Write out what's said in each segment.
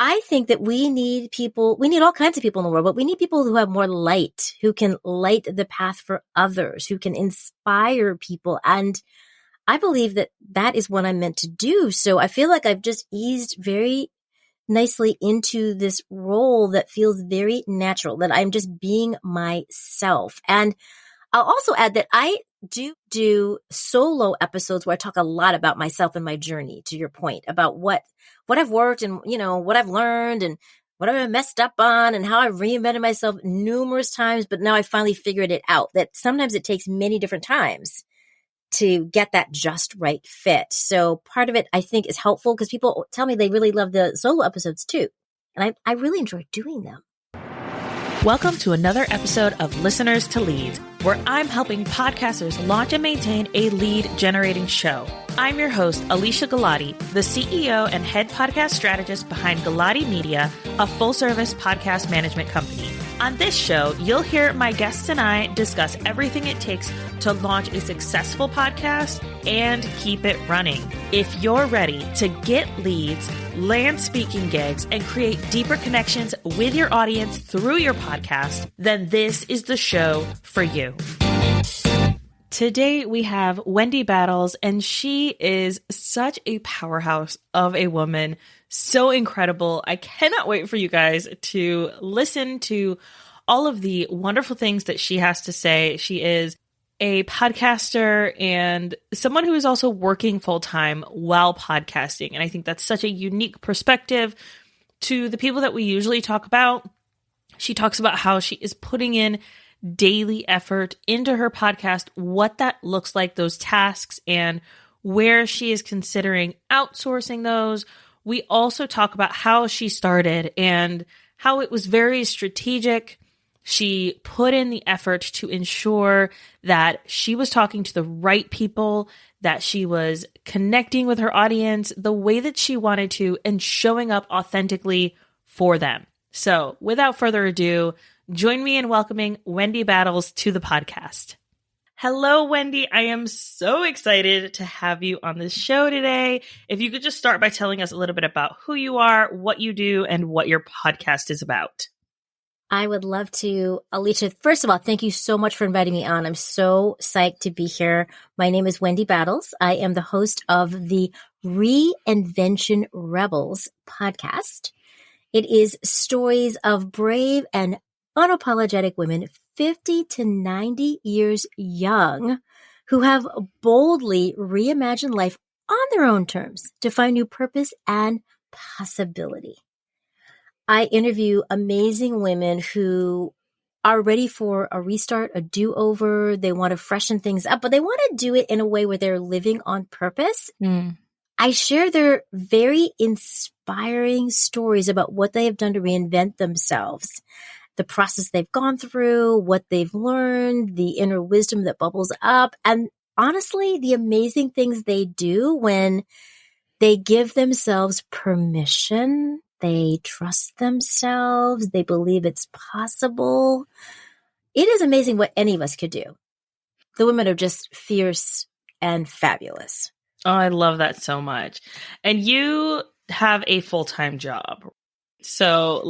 I think that we need all kinds of people in the world, but we need people who have more light, who can light the path for others, who can inspire people. And I believe that that is what I'm meant to do. So I feel like I've just eased very nicely into this role that feels very natural, that I'm just being myself. And I'll also add that I do solo episodes where I talk a lot about myself and my journey, to your point, about what I've worked and, what I've learned and what I've messed up on and how I've reinvented myself numerous times. But now I finally figured it out that sometimes it takes many different times to get that just right fit. So part of it, I think, is helpful because people tell me they really love the solo episodes too. And I really enjoy doing them. Welcome to another episode of Listeners to Leads, where I'm helping podcasters launch and maintain a lead generating show. I'm your host, Alicia Galati, the CEO and head podcast strategist behind Galati Media, a full-service podcast management company. On this show, you'll hear my guests and I discuss everything it takes to launch a successful podcast and keep it running. If you're ready to get leads, land speaking gigs, and create deeper connections with your audience through your podcast, then this is the show for you. Today we have Wendy Battles, and she is such a powerhouse of a woman. So incredible. I cannot wait for you guys to listen to all of the wonderful things that she has to say. She is a podcaster and someone who is also working full-time while podcasting. And I think that's such a unique perspective to the people that we usually talk about. She talks about how she is putting in daily effort into her podcast, what that looks like, those tasks, and where she is considering outsourcing those. We also talk about how she started and how it was very strategic. She put in the effort to ensure that she was talking to the right people, that she was connecting with her audience the way that she wanted to, and showing up authentically for them. So without further ado, join me in welcoming Wendy Battles to the podcast. Hello, Wendy. I am so excited to have you on this show today. If you could just start by telling us a little bit about who you are, what you do, and what your podcast is about. I would love to. Alicia, first of all, thank you so much for inviting me on. I'm so psyched to be here. My name is Wendy Battles. I am the host of the Reinvention Rebels podcast. It is stories of brave and unapologetic women 50 to 90 years young who have boldly reimagined life on their own terms to find new purpose and possibility. I interview amazing women who are ready for a restart, a do-over. They want to freshen things up, but they want to do it in a way where they're living on purpose. I share their very inspiring stories about what they have done to reinvent themselves, the process they've gone through, what they've learned, the inner wisdom that bubbles up, and honestly, the amazing things they do when they give themselves permission, they trust themselves, they believe it's possible. It is amazing what any of us could do. The women are just fierce and fabulous. Oh, I love that so much. And you have a full-time job. So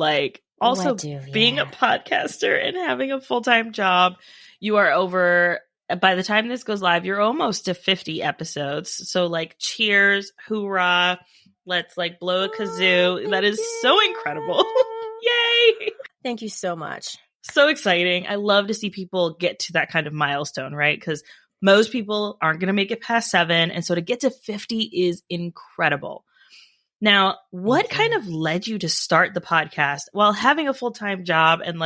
also being a podcaster and having a full-time job, you are over, by the time this goes live, you're almost to 50 episodes. So cheers, hoorah, let's blow a kazoo. That is so incredible. Yay. Thank you so much. So exciting. I love to see people get to that kind of milestone, right? Because most people aren't going to make it past 7. And so to get to 50 is incredible. Now, what kind of led you to start the podcast while having a full-time job? And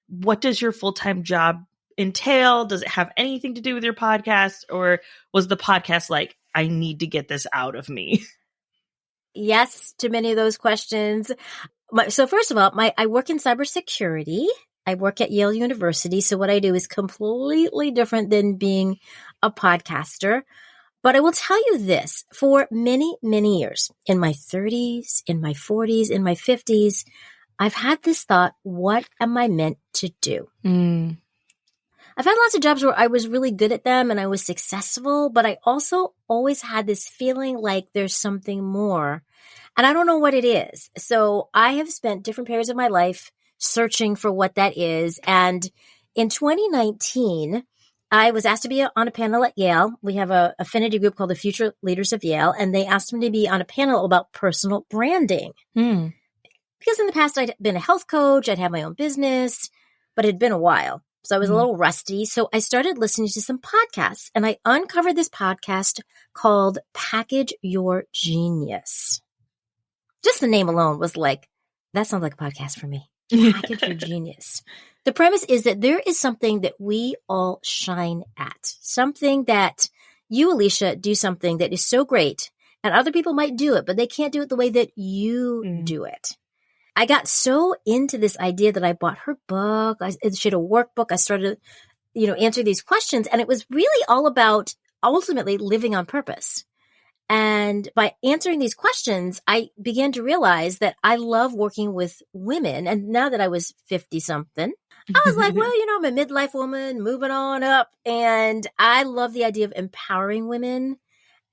what does your full-time job entail? Does it have anything to do with your podcast? Or was the podcast I need to get this out of me? Yes to many of those questions. So first of all, I work in cybersecurity. I work at Yale University. So what I do is completely different than being a podcaster. But I will tell you this, for many, many years, in my 30s, in my 40s, in my 50s, I've had this thought, what am I meant to do? I've had lots of jobs where I was really good at them and I was successful, but I also always had this feeling like there's something more. And I don't know what it is. So I have spent different periods of my life searching for what that is. And in 2019, I was asked to be on a panel at Yale. We have a affinity group called the Future Leaders of Yale, and they asked me to be on a panel about personal branding. Because in the past, I'd been a health coach, I'd had my own business, but it had been a while. So I was a little rusty. So I started listening to some podcasts, and I uncovered this podcast called Package Your Genius. Just the name alone was like, that sounds like a podcast for me. Package Your Genius. The premise is that there is something that we all shine at, something that you, Alicia, do something that is so great, and other people might do it, but they can't do it the way that you do it. I got so into this idea that I bought her book. She had a workbook. I started, answering these questions, and it was really all about ultimately living on purpose. And by answering these questions, I began to realize that I love working with women. And now that I was 50 something, I was like, well, I'm a midlife woman moving on up. And I love the idea of empowering women.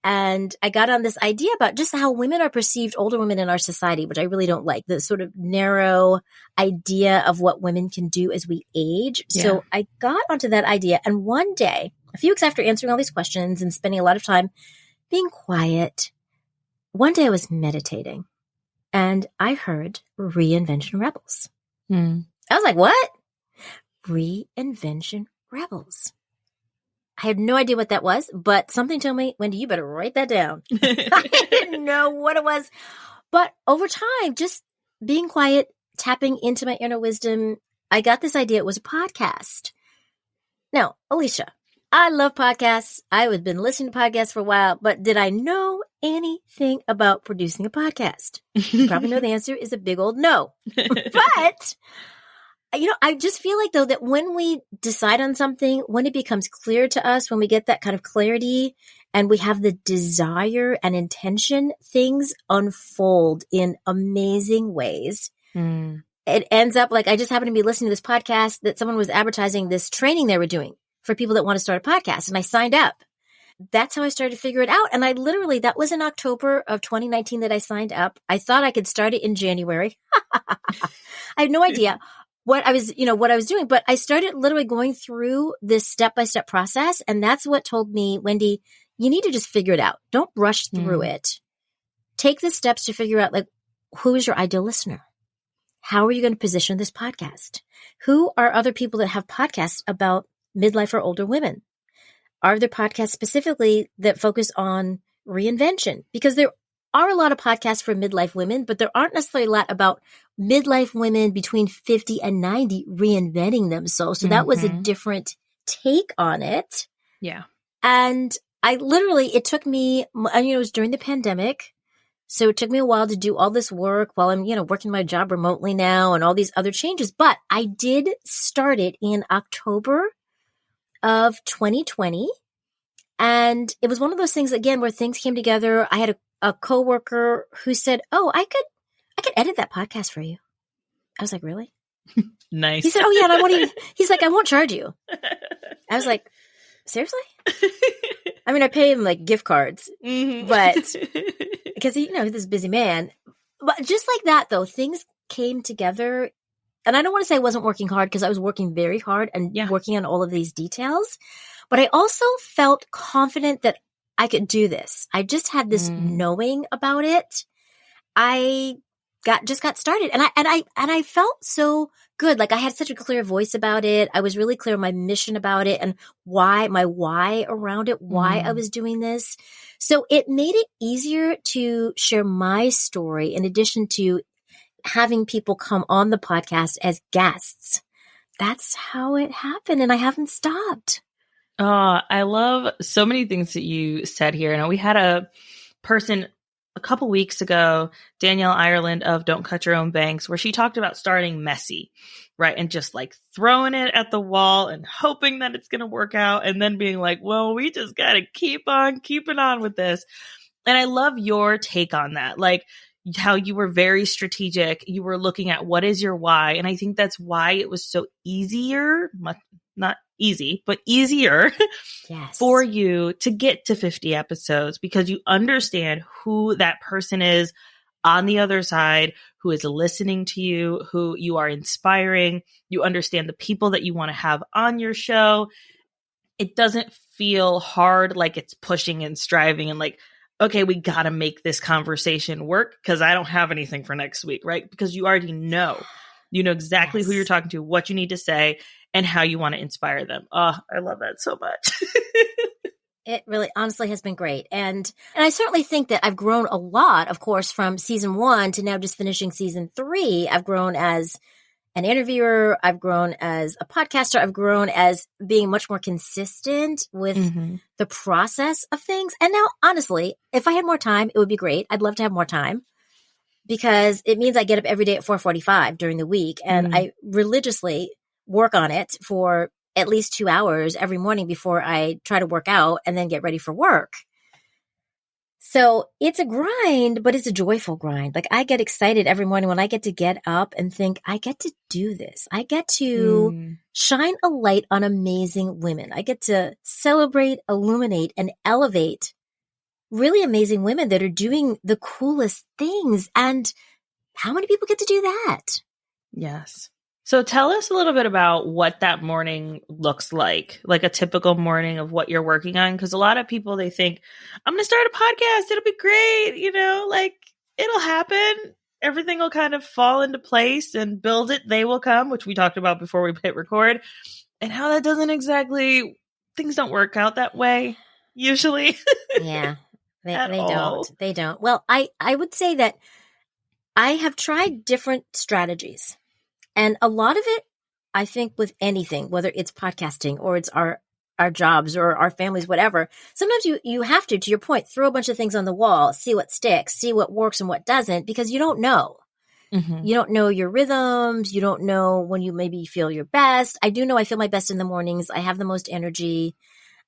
And I got on this idea about just how women are perceived, older women in our society, which I really don't like, the sort of narrow idea of what women can do as we age. Yeah. So I got onto that idea. And one day, a few weeks after answering all these questions and spending a lot of time being quiet, one day I was meditating and I heard Reinvention Rebels. I was like, what? Reinvention Rebels. I had no idea what that was, but something told me, Wendy, you better write that down. I didn't know what it was. But over time, just being quiet, tapping into my inner wisdom, I got this idea it was a podcast. Now, Alicia, I love podcasts. I have been listening to podcasts for a while, but did I know anything about producing a podcast? You probably know the answer is a big old no. But I just feel like, though, that when we decide on something, when it becomes clear to us, when we get that kind of clarity and we have the desire and intention, things unfold in amazing ways. It ends up like I just happened to be listening to this podcast that someone was advertising this training they were doing for people that want to start a podcast. And I signed up. That's how I started to figure it out. And that was in October of 2019 that I signed up. I thought I could start it in January. I had no idea what I was doing, but I started literally going through this step-by-step process. And that's what told me, Wendy, you need to just figure it out. Don't rush through it. Take the steps to figure out, like, who is your ideal listener? How are you going to position this podcast? Who are other people that have podcasts about midlife or older women? Are there podcasts specifically that focus on reinvention? Because there are a lot of podcasts for midlife women, but there aren't necessarily a lot about midlife women between 50 and 90 reinventing themselves. So that was a different take on it. Yeah. And it took me, it was during the pandemic. So it took me a while to do all this work while I'm, working my job remotely now and all these other changes. But I did start it in October of 2020. And it was one of those things, again, where things came together. I had a coworker who said, oh, I could edit that podcast for you. I was like, really? Nice. He said, oh yeah. And he's like, I won't charge you. I was like, seriously? I mean, I pay him like gift cards, but because he's this busy man, but just like that though, things came together. And I don't want to say I wasn't working hard, because I was working very hard and working on all of these details, but I also felt confident that I could do this. I just had this knowing about it. I just got started, and I felt so good. Like I had such a clear voice about it. I was really clear on my mission about it and my why around it, why I was doing this. So it made it easier to share my story in addition to having people come on the podcast as guests. That's how it happened, and I haven't stopped. I love so many things that you said here. And we had a person a couple weeks ago, Danielle Ireland of Don't Cut Your Own Banks, where she talked about starting messy, right? And just like throwing it at the wall and hoping that it's going to work out. And then being like, well, we just got to keep on keeping on with this. And I love your take on that. Like how you were very strategic. You were looking at what is your why. And I think that's why it was so not easy, but easier Yes. for you to get to 50 episodes because you understand who that person is on the other side, who is listening to you, who you are inspiring. You understand the people that you want to have on your show. It doesn't feel hard, like it's pushing and striving and like, okay, we got to make this conversation work because I don't have anything for next week, right? Because you already know. You know exactly who you're talking to, what you need to say, and how you want to inspire them. Oh, I love that so much. It really honestly has been great. And I certainly think that I've grown a lot, of course, from season 1 to now just finishing season 3. I've grown as an interviewer. I've grown as a podcaster. I've grown as being much more consistent with the process of things. And now, honestly, if I had more time, it would be great. I'd love to have more time because it means I get up every day at 4:45 during the week and I religiously work on it for at least 2 hours every morning before I try to work out and then get ready for work. So it's a grind, but it's a joyful grind. Like I get excited every morning when I get to get up and think, I get to do this. I get to shine a light on amazing women. I get to celebrate, illuminate, and elevate really amazing women that are doing the coolest things. And how many people get to do that? Yes. So tell us a little bit about what that morning looks like a typical morning of what you're working on. Because a lot of people, they think, I'm going to start a podcast. It'll be great. You know, like it'll happen. Everything will kind of fall into place and build it. They will come, which we talked about before we hit record. And how that doesn't exactly, things don't work out that way usually. Yeah, they don't. They don't. Well, I would say that I have tried different strategies. And a lot of it, I think with anything, whether it's podcasting or it's our jobs or our families, whatever, sometimes you have to your point, throw a bunch of things on the wall, see what sticks, see what works and what doesn't, because you don't know. You don't know your rhythms. You don't know when you maybe feel your best. I do know I feel my best in the mornings. I have the most energy.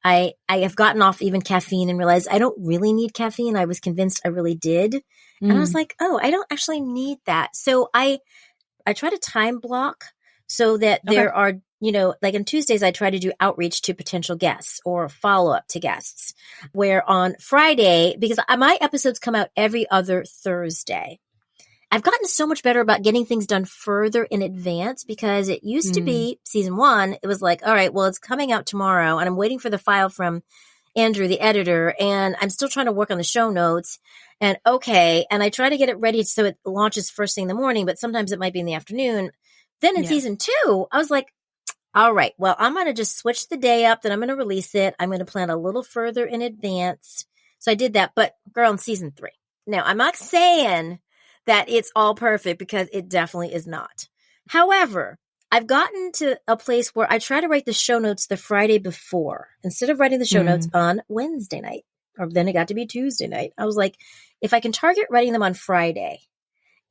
I have gotten off even caffeine and realized I don't really need caffeine. I was convinced I really did. And I was like, oh, I don't actually need that. So I try to time block so that there are, you know, like on Tuesdays, I try to do outreach to potential guests or follow up to guests, where on Friday, because my episodes come out every other Thursday, I've gotten so much better about getting things done further in advance because it used to be season 1. It was like, all right, well, it's coming out tomorrow and I'm waiting for the file from Andrew, the editor, and I'm still trying to work on the show notes. And and I try to get it ready so it launches first thing in the morning, but sometimes it might be in the afternoon. Then in season 2, I was like, all right, well, I'm going to just switch the day up, then I'm going to release it. I'm going to plan a little further in advance. So I did that, but girl, in season 3. Now, I'm not saying that it's all perfect because it definitely is not. However, I've gotten to a place where I try to write the show notes the Friday before instead of writing the show notes on Wednesday night, or then it got to be Tuesday night. I was like, if I can target writing them on Friday,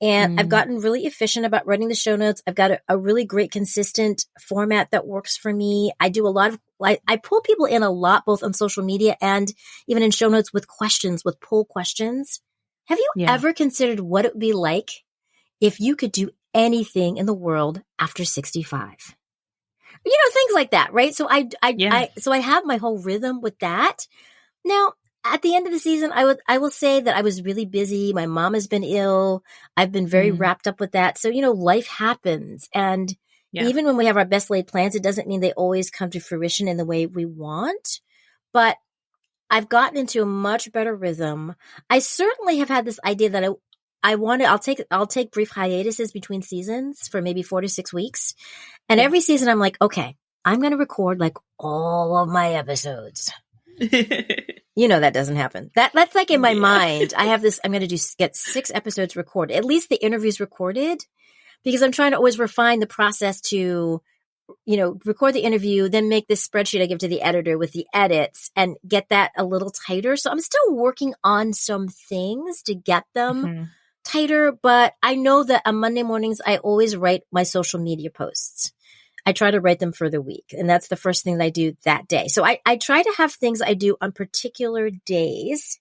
and I've gotten really efficient about writing the show notes. I've got a really great consistent format that works for me. I do a lot of, I pull people in a lot, both on social media and even in show notes with questions, with poll questions. Have you ever considered what it would be like if you could do anything in the world after 65? You know, things like that, right? So I have my whole rhythm with that. Now, at the end of the season, I will say that I was really busy. My mom has been ill. I've been very wrapped up with that. So, you know, life happens. And even when we have our best laid plans, it doesn't mean they always come to fruition in the way we want. But I've gotten into a much better rhythm. I certainly have had this idea that I'll take brief hiatuses between seasons for maybe 4 to 6 weeks. And every season I'm like, okay, I'm going to record like all of my episodes. You know, that doesn't happen. That's like in my mind. I have this, I'm going to get 6 episodes recorded, at least the interviews recorded, because I'm trying to always refine the process to, you know, record the interview, then make this spreadsheet I give to the editor with the edits and get that a little tighter. So I'm still working on some things to get them tighter, but I know that on Monday mornings, I always write my social media posts. I try to write them for the week. And that's the first thing that I do that day. So I try to have things I do on particular days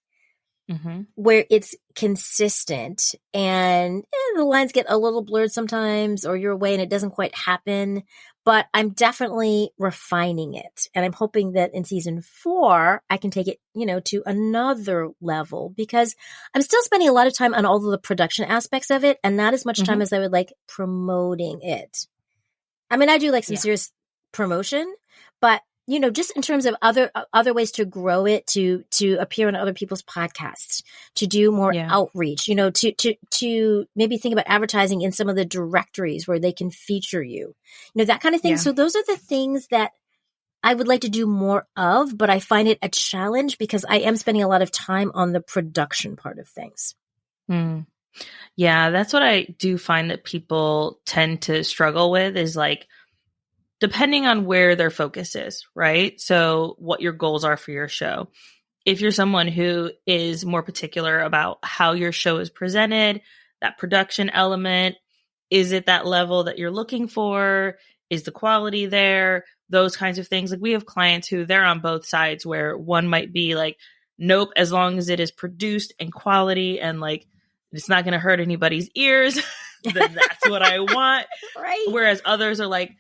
where it's consistent and the lines get a little blurred sometimes, or you're away and it doesn't quite happen. but I'm definitely refining it. And I'm hoping that in season 4, I can take it, to another level, because I'm still spending a lot of time on all of the production aspects of it and not as much time as I would like promoting it. I mean, I do like some serious promotion, but just in terms of other ways to grow it, to appear on other people's podcasts, to do more outreach, to maybe think about advertising in some of the directories where they can feature you, that kind of thing. Yeah. So those are the things that I would like to do more of, but I find it a challenge because I am spending a lot of time on the production part of things. Yeah, that's what I do find that people tend to struggle with is like, depending on where their focus is, right? So what your goals are for your show. If you're someone who is more particular about how your show is presented, that production element, is it that level that you're looking for? Is the quality there? Those kinds of things. Like we have clients who they're on both sides where one might be like, nope, as long as it is produced and quality and like, it's not going to hurt anybody's ears, then that's what I want. Right. Whereas others are like,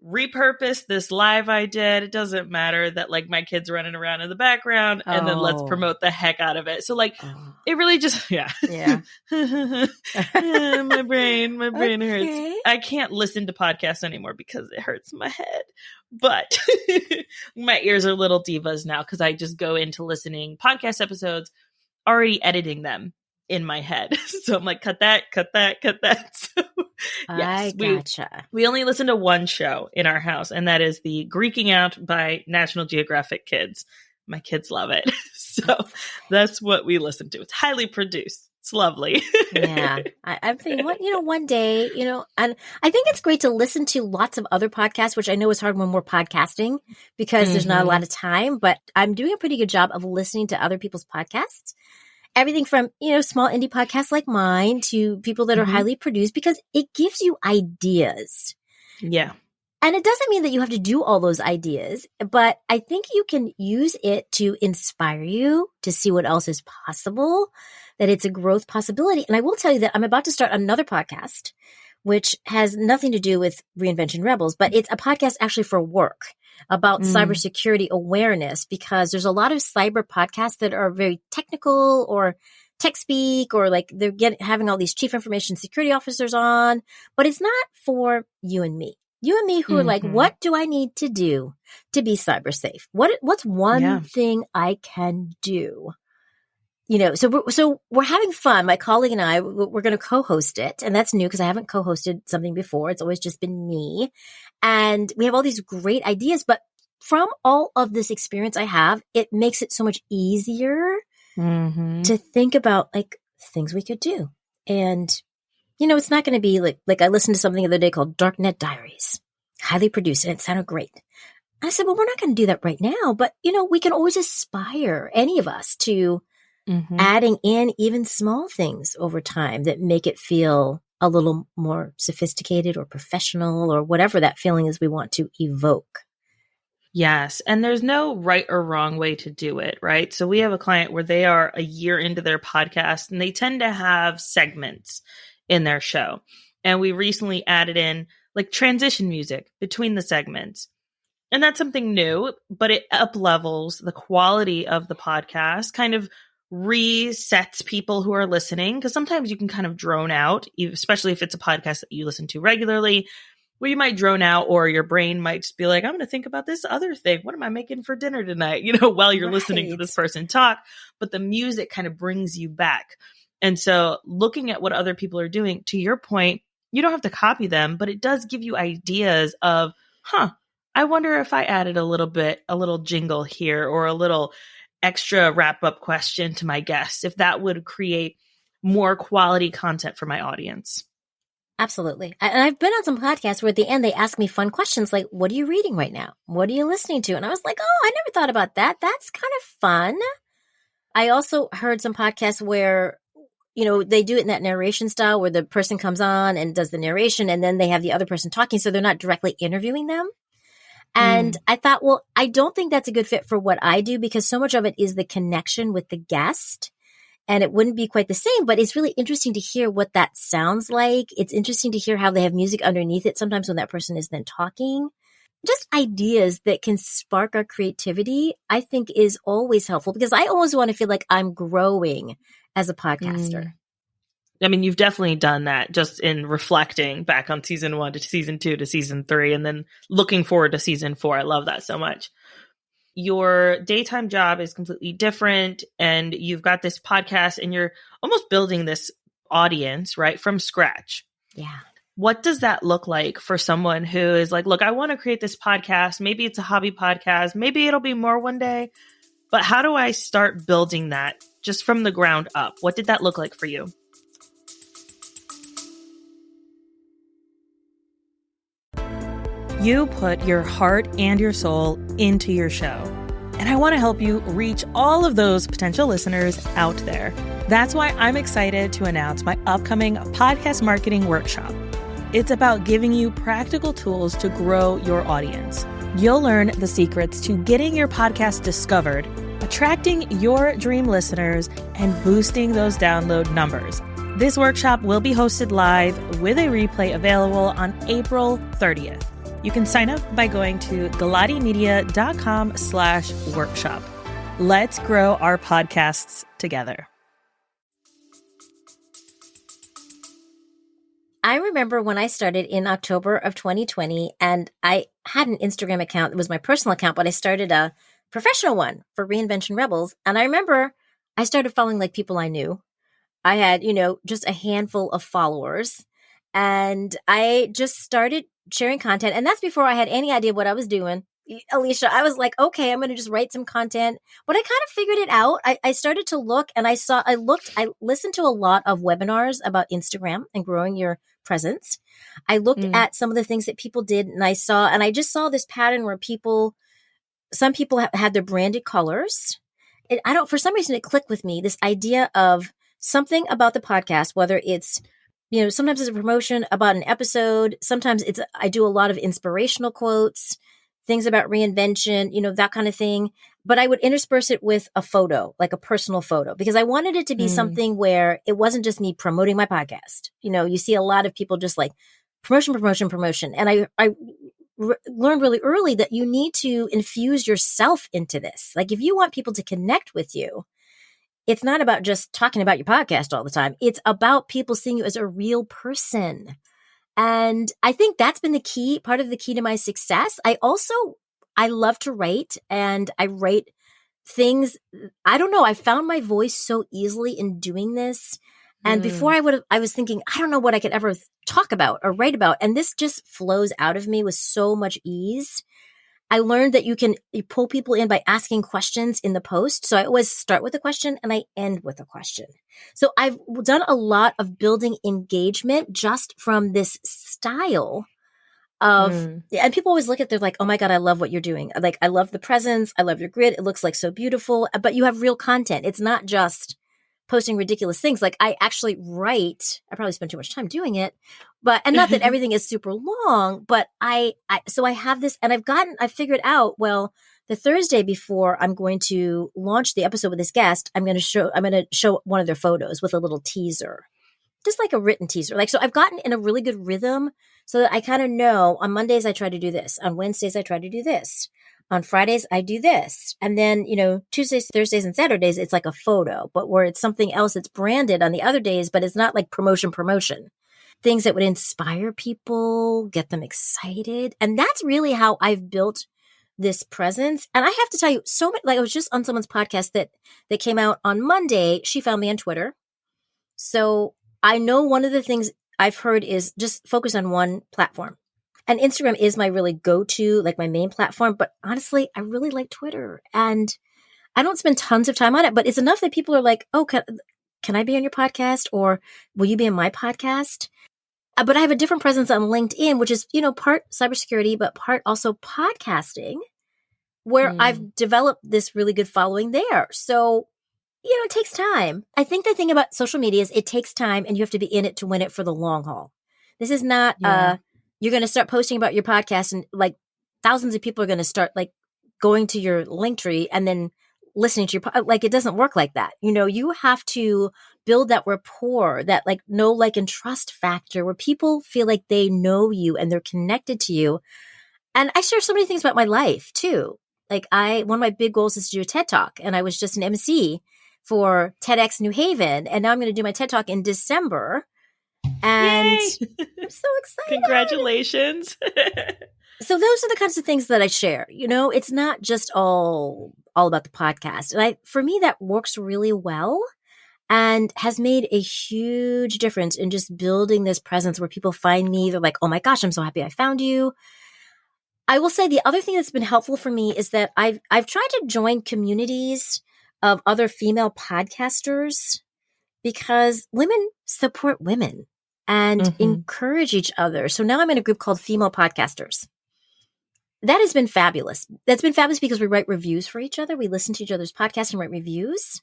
repurpose this live I did. It doesn't matter that like my kid's running around in the background and then let's promote the heck out of it. So like it really just, yeah. my brain hurts. I can't listen to podcasts anymore because it hurts my head, but my ears are little divas now because I just go into listening podcast episodes, already editing them in my head. So I'm like, cut that. So yes, I gotcha. We only listen to one show in our house, and that is the Greeking Out by National Geographic Kids. My kids love it. So that's what we listen to. It's highly produced. It's lovely. Yeah. I'm thinking, one day, and I think it's great to listen to lots of other podcasts, which I know is hard when we're podcasting because there's not a lot of time, but I'm doing a pretty good job of listening to other people's podcasts. Everything from, small indie podcasts like mine to people that are highly produced because it gives you ideas. Yeah. And it doesn't mean that you have to do all those ideas, but I think you can use it to inspire you to see what else is possible, that it's a growth possibility. And I will tell you that I'm about to start another podcast, which has nothing to do with Reinvention Rebels, but it's a podcast actually for work about cybersecurity awareness, because there's a lot of cyber podcasts that are very technical or tech speak, or like they're having all these chief information security officers on, but it's not for you and me who are like, what do I need to do to be cyber safe? What's one thing I can do? So we're having fun. My colleague and I, we're going to co-host it. And that's new because I haven't co-hosted something before. It's always just been me. And we have all these great ideas, but from all of this experience I have, it makes it so much easier to think about like things we could do. And, it's not going to be like I listened to something the other day called Darknet Diaries, highly produced, and it sounded great. I said, well, we're not going to do that right now, but we can always aspire, any of us, to adding in even small things over time that make it feel a little more sophisticated or professional or whatever that feeling is we want to evoke. Yes. And there's no right or wrong way to do it, right? So we have a client where they are a year into their podcast and they tend to have segments in their show. And we recently added in like transition music between the segments. And that's something new, but it up-levels the quality of the podcast, kind of resets people who are listening, because sometimes you can kind of drone out, especially if it's a podcast that you listen to regularly, where you might drone out, or your brain might just be like, I'm going to think about this other thing. What am I making for dinner tonight? While you're listening to this person talk, but the music kind of brings you back. And so looking at what other people are doing, to your point, you don't have to copy them, but it does give you ideas of, I wonder if I added a little jingle here or a little extra wrap-up question to my guests, if that would create more quality content for my audience. Absolutely. And I've been on some podcasts where at the end they ask me fun questions like, what are you reading right now? What are you listening to? And I was like, oh, I never thought about that. That's kind of fun. I also heard some podcasts where, they do it in that narration style where the person comes on and does the narration and then they have the other person talking. So they're not directly interviewing them. And I thought, well, I don't think that's a good fit for what I do, because so much of it is the connection with the guest and it wouldn't be quite the same, but it's really interesting to hear what that sounds like. It's interesting to hear how they have music underneath it sometimes when that person is then talking. Just ideas that can spark our creativity, I think is always helpful because I always want to feel like I'm growing as a podcaster. I mean, you've definitely done that just in reflecting back on season 1 to season 2 to season 3 and then looking forward to season 4. I love that so much. Your daytime job is completely different and you've got this podcast and you're almost building this audience, right, from scratch. Yeah. What does that look like for someone who is like, look, I want to create this podcast. Maybe it's a hobby podcast. Maybe it'll be more one day. But how do I start building that just from the ground up? What did that look like for you? You put your heart and your soul into your show. And I want to help you reach all of those potential listeners out there. That's why I'm excited to announce my upcoming podcast marketing workshop. It's about giving you practical tools to grow your audience. You'll learn the secrets to getting your podcast discovered, attracting your dream listeners, and boosting those download numbers. This workshop will be hosted live with a replay available on April 30th. You can sign up by going to galatimedia.com/workshop. Let's grow our podcasts together. I remember when I started in October of 2020, and I had an Instagram account. It was my personal account, but I started a professional one for Reinvention Rebels. And I remember I started following like people I knew. I had, just a handful of followers, and I just started sharing content. And that's before I had any idea what I was doing. Alicia, I was like, okay, I'm going to just write some content. But I kind of figured it out. I started to look and I listened to a lot of webinars about Instagram and growing your presence. I looked at some of the things that people did and I just saw this pattern where some people had their branded colors. For some reason, it clicked with me, this idea of something about the podcast, whether it's, sometimes it's a promotion about an episode. Sometimes I do a lot of inspirational quotes, things about reinvention, that kind of thing. But I would intersperse it with a photo, like a personal photo, because I wanted it to be something where it wasn't just me promoting my podcast. You see a lot of people just like promotion. And I learned really early that you need to infuse yourself into this. Like if you want people to connect with you, it's not about just talking about your podcast all the time. It's about people seeing you as a real person. And I think that's been part of the key to my success. I love to write, and I write things. I don't know. I found my voice so easily in doing this. And before I was thinking, I don't know what I could ever talk about or write about. And this just flows out of me with so much ease. I learned that you pull people in by asking questions in the post. So I always start with a question and I end with a question. So I've done a lot of building engagement just from this style of, and people always look at, they're like, oh my God, I love what you're doing. Like, I love the presence. I love your grid. It looks like so beautiful, but you have real content. It's not just posting ridiculous things. Like I actually write, I probably spend too much time doing it, and not that everything is super long, but so I have this, and I figured out, well, the Thursday before I'm going to launch the episode with this guest, I'm going to show one of their photos with a little teaser, just like a written teaser. Like, so I've gotten in a really good rhythm so that I kind of know on Mondays, I try to do this. On Wednesdays, I try to do this. On Fridays, I do this. And then, Tuesdays, Thursdays, and Saturdays, it's like a photo, but where it's something else that's branded on the other days, but it's not like promotion. Things that would inspire people, get them excited. And that's really how I've built this presence. And I have to tell you, so many, like I was just on someone's podcast that came out on Monday. She found me on Twitter. So I know one of the things I've heard is just focus on one platform. And Instagram is my really go-to, like my main platform. But honestly, I really like Twitter. And I don't spend tons of time on it, but it's enough that people are like, oh, can I be on your podcast? Or will you be on my podcast? But I have a different presence on LinkedIn, which is, part cybersecurity, but part also podcasting, where I've developed this really good following there. So, it takes time. I think the thing about social media is it takes time and you have to be in it to win it for the long haul. This is not, you're going to start posting about your podcast and like thousands of people are going to start like going to your link tree and then listening to like, it doesn't work like that. You have to build that rapport, that like know, like, and trust factor where people feel like they know you and they're connected to you. And I share so many things about my life too. Like one of my big goals is to do a TED Talk, and I was just an MC for TEDx New Haven. And now I'm going to do my TED Talk in December. And Yay! I'm so excited. Congratulations. So those are the kinds of things that I share. It's not just all about the podcast. And for me, that works really well and has made a huge difference in just building this presence where people find me. They're like, oh my gosh, I'm so happy I found you. I will say the other thing that's been helpful for me is that I've tried to join communities of other female podcasters because women support women and encourage each other. So now I'm in a group called Female Podcasters. That has been fabulous. That's been fabulous because we write reviews for each other. We listen to each other's podcasts and write reviews.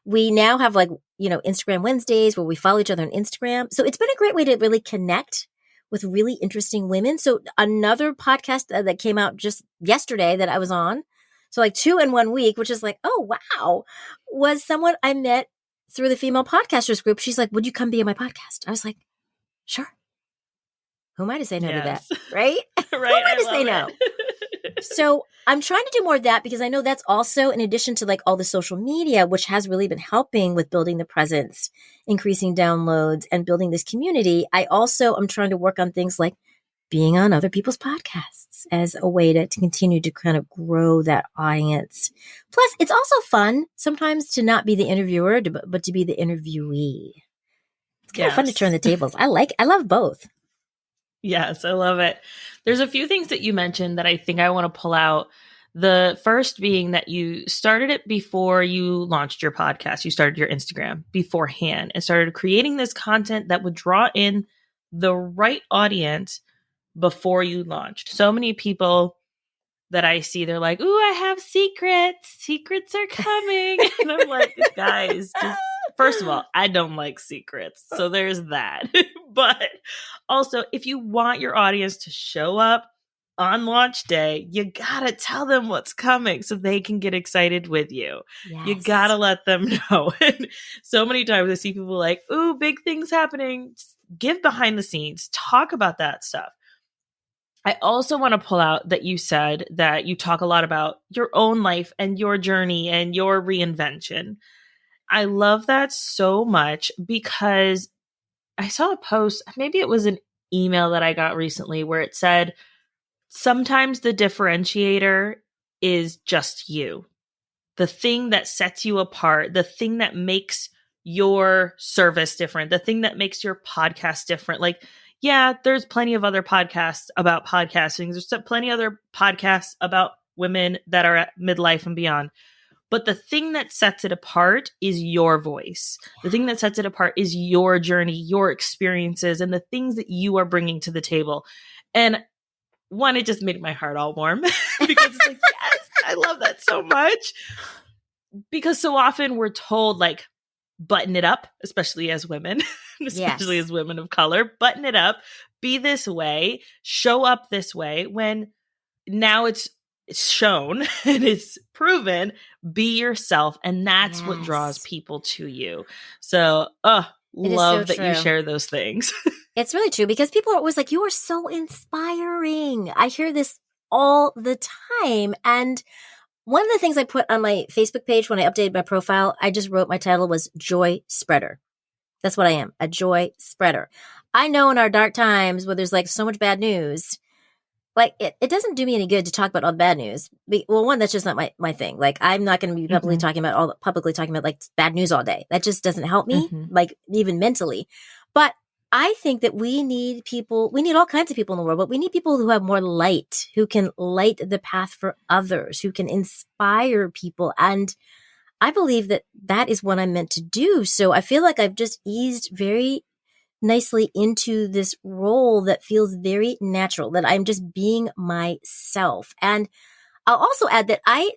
We now have Instagram Wednesdays where we follow each other on Instagram. So it's been a great way to really connect with really interesting women. So another podcast that came out just yesterday that I was on, so like 2 in 1 week, which is like, oh, wow, was someone I met through the Female Podcasters group. She's like, would you come be on my podcast? I was like, sure. Who am I to say no to that? Right? Right. Who am I to say no? So I'm trying to do more of that because I know that's also in addition to like all the social media, which has really been helping with building the presence, increasing downloads, and building this community. I also am trying to work on things like being on other people's podcasts as a way to continue to kind of grow that audience. Plus, it's also fun sometimes to not be the interviewer, but to be the interviewee. It's kind of fun to turn the tables. I love both. Yes, I love it. There's a few things that you mentioned that I think I want to pull out. The first being that you started it before you launched your podcast. You started your Instagram beforehand and started creating this content that would draw in the right audience before you launched. So many people that I see, they're like, ooh, I have secrets. Secrets are coming. And I'm like, guys, first of all, I don't like secrets. So there's that. But also, if you want your audience to show up on launch day, you gotta tell them what's coming so they can get excited with you. Yes. You gotta let them know. And so many times I see people like, ooh, big things happening. Just give behind the scenes. Talk about that stuff. I also want to pull out that you said that you talk a lot about your own life and your journey and your reinvention. I love that so much because I saw a post, maybe it was an email that I got recently where it said, sometimes the differentiator is just you. The thing that sets you apart, the thing that makes your service different, the thing that makes your podcast different. Like, yeah, there's plenty of other podcasts about podcasting. There's plenty of other podcasts about women that are at midlife and beyond. But the thing that sets it apart is your voice. The thing that sets it apart is your journey, your experiences, and the things that you are bringing to the table. And one, it just made my heart all warm because it's like, yes, I love that so much. Because so often we're told like, button it up, especially as women, especially as women of color, button it up, be this way, show up this way, when now it's shown and it's proven, be yourself. And that's what draws people to you. So, love that you share those things. It's really true because people are always like, you are so inspiring. I hear this all the time. And one of the things I put on my Facebook page when I updated my profile, I just wrote my title was Joy Spreader. That's what I am, a joy spreader. I know in our dark times where there's like so much bad news, like it doesn't do me any good to talk about all the bad news. Well, one, that's just not my thing. Like I'm not going to be publicly talking about like bad news all day. That just doesn't help me, like even mentally. But I think that we need all kinds of people in the world, but we need people who have more light, who can light the path for others, who can inspire people. And I believe that that is what I'm meant to do. So I feel like I've just eased very nicely into this role that feels very natural, that I'm just being myself. And I'll also add that I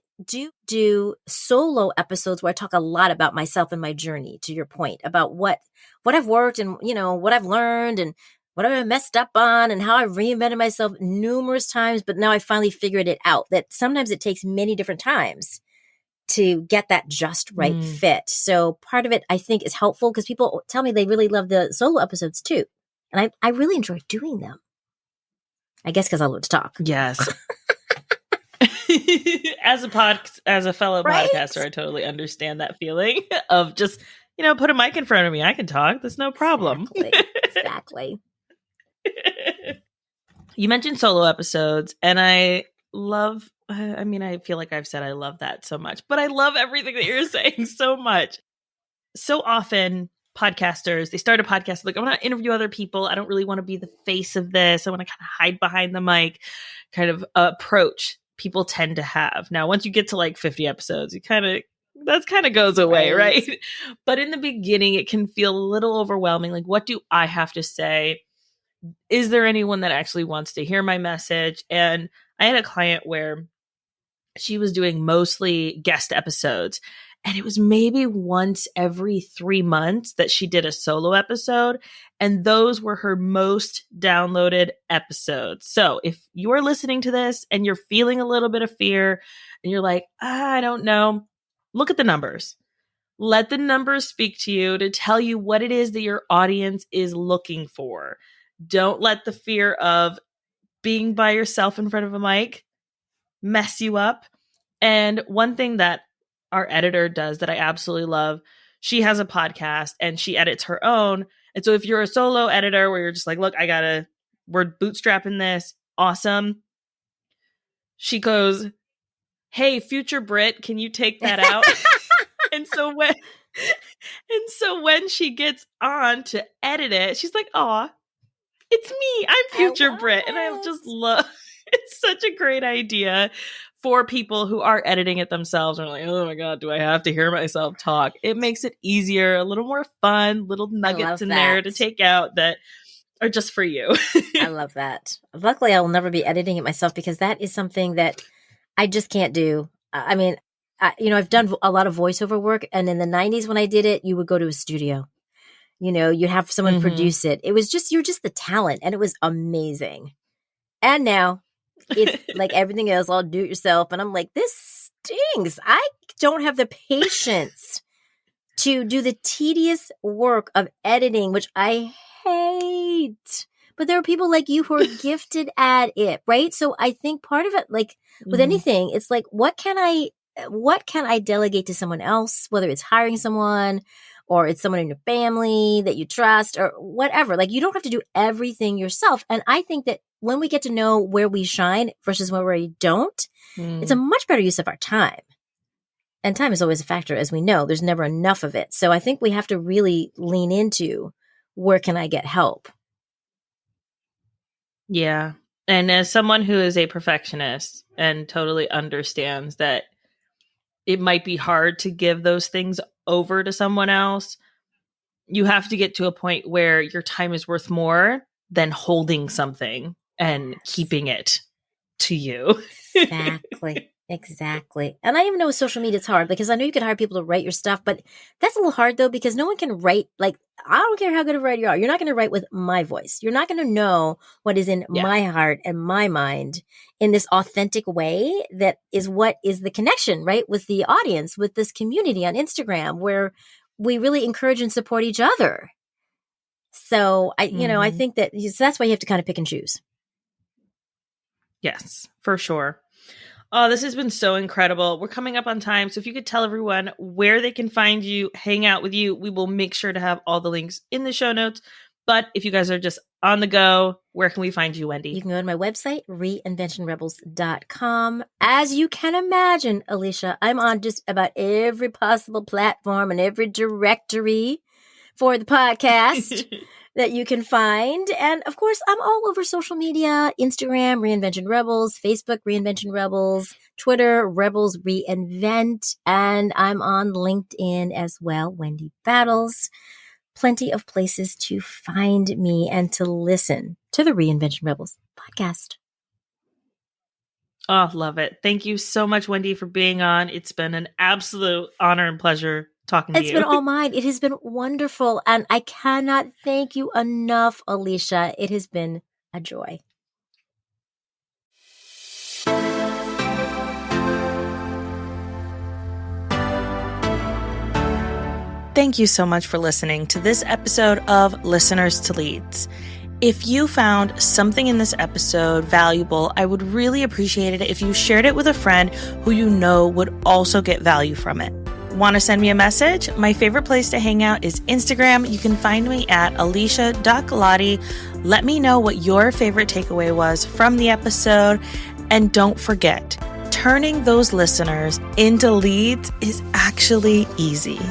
do solo episodes where I talk a lot about myself and my journey, to your point, about what I've worked and, what I've learned and what I've messed up on and how I've reinvented myself numerous times. But now I finally figured it out that sometimes it takes many different times to get that just right fit. So part of it, I think, is helpful because people tell me they really love the solo episodes too. And I really enjoy doing them. I guess because I love to talk. Yes. As a fellow podcaster, I totally understand that feeling of just, put a mic in front of me. I can talk. There's no problem. Exactly. You mentioned solo episodes, and I feel like I've said I love that so much, but I love everything that you're saying so much. So often podcasters, they start a podcast like, I want to interview other people. I don't really want to be the face of this. I want to kind of hide behind the mic kind of approach people tend to have. Now, once you get to like 50 episodes, that kind of goes away, right? But in the beginning, it can feel a little overwhelming. Like, what do I have to say? Is there anyone that actually wants to hear my message? And I had a client where she was doing mostly guest episodes, and it was maybe once every 3 months that she did a solo episode. And those were her most downloaded episodes. So if you're listening to this and you're feeling a little bit of fear and you're like, I don't know, look at the numbers. Let the numbers speak to you to tell you what it is that your audience is looking for. Don't let the fear of being by yourself in front of a mic mess you up. And one thing that our editor does that I absolutely love, she has a podcast and she edits her own. And so if you're a solo editor where you're just like, look, we're bootstrapping this, awesome. She goes, hey, future Brit, can you take that out? And so when she gets on to edit it, she's like, aw, it's me. I'm future Brit. And I just love, it's such a great idea for people who are editing it themselves and are like, oh my God, do I have to hear myself talk? It makes it easier, a little more fun, little nuggets in there to take out that are just for you. I love that. Luckily, I will never be editing it myself because that is something that I just can't do. I mean, I've done a lot of voiceover work, and in the 90s when I did it, you would go to a studio. You'd have someone produce it. It was you're just the talent, and it was amazing. And now it's like everything else, I'll do it yourself. And I'm like, this stings. I don't have the patience to do the tedious work of editing, which I hate. But there are people like you who are gifted at it, right? So I think part of it, like with anything, it's like, what can I delegate to someone else, whether it's hiring someone or it's someone in your family that you trust or whatever. Like, you don't have to do everything yourself. And I think that when we get to know where we shine versus where we don't, it's a much better use of our time. And time is always a factor, as we know. There's never enough of it. So I think we have to really lean into, where can I get help? Yeah. And as someone who is a perfectionist and totally understands that it might be hard to give those things over to someone else, you have to get to a point where your time is worth more than holding something and keeping it to you. Exactly. And I even know with social media, it's hard because I know you can hire people to write your stuff, but that's a little hard though, because no one can write. Like, I don't care how good of a writer you are. You're not going to write with my voice. You're not going to know what is in my heart and my mind in this authentic way. That is what is the connection, right? With the audience, with this community on Instagram, where we really encourage and support each other. So I think that that's why you have to kind of pick and choose. Yes, for sure. Oh, this has been so incredible. We're coming up on time. So if you could tell everyone where they can find you, hang out with you, we will make sure to have all the links in the show notes. But if you guys are just on the go, where can we find you, Wendy? You can go to my website, reinventionrebels.com. As you can imagine, Alicia, I'm on just about every possible platform and every directory for the podcast that you can find. And of course, I'm all over social media, Instagram, Reinvention Rebels, Facebook, Reinvention Rebels, Twitter, Rebels Reinvent. And I'm on LinkedIn as well, Wendy Battles. Plenty of places to find me and to listen to the Reinvention Rebels podcast. Oh, love it. Thank you so much, Wendy, for being on. It's been an absolute honor and pleasure talking to you. It's been all mine. It has been wonderful. And I cannot thank you enough, Alicia. It has been a joy. Thank you so much for listening to this episode of Listeners to Leads. If you found something in this episode valuable, I would really appreciate it if you shared it with a friend who you know would also get value from it. Want to send me a message? My favorite place to hang out is Instagram. You can find me at alicia.galati. Let me know what your favorite takeaway was from the episode. And don't forget, turning those listeners into leads is actually easy.